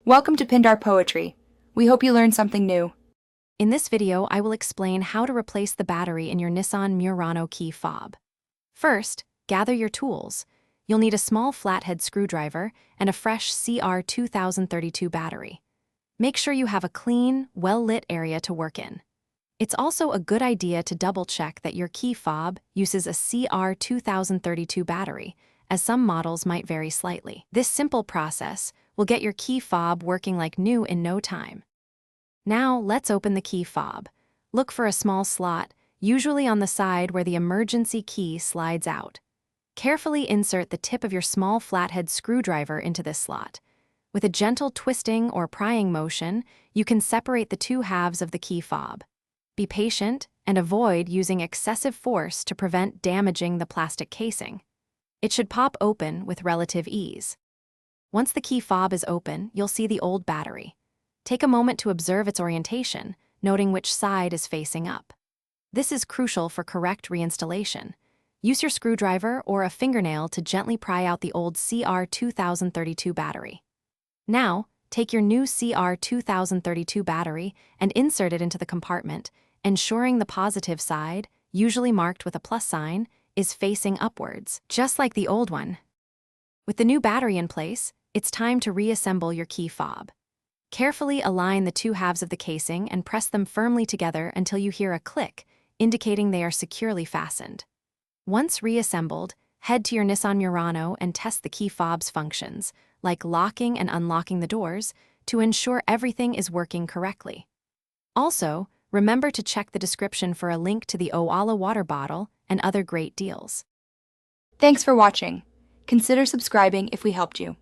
Welcome to Pindar Poetry. We hope you learned something new. In this video, I will explain how to replace the battery in your Nissan Murano key fob. First, gather your tools. You'll need a small flathead screwdriver and a fresh CR2032 battery. Make sure you have a clean, well-lit area to work in. It's also a good idea to double-check that your key fob uses a CR2032 battery, as some models might vary slightly. This simple process will get your key fob working like new in no time. Now, let's open the key fob. Look for a small slot, usually on the side where the emergency key slides out. Carefully insert the tip of your small flathead screwdriver into this slot. With a gentle twisting or prying motion, you can separate the two halves of the key fob. Be patient and avoid using excessive force to prevent damaging the plastic casing. It should pop open with relative ease. Once the key fob is open, you'll see the old battery. Take a moment to observe its orientation, noting which side is facing up. This is crucial for correct reinstallation. Use your screwdriver or a fingernail to gently pry out the old CR2032 battery. Now, take your new CR2032 battery and insert it into the compartment, ensuring the positive side, usually marked with a plus sign, is facing upwards, just like the old one. With the new battery in place, it's time to reassemble your key fob. Carefully align the two halves of the casing and press them firmly together until you hear a click, indicating they are securely fastened. Once reassembled, head to your Nissan Murano and test the key fob's functions, like locking and unlocking the doors, to ensure everything is working correctly. Also, remember to check the description for a link to the Owala water bottle and other great deals. Thanks for watching. Consider subscribing if we helped you.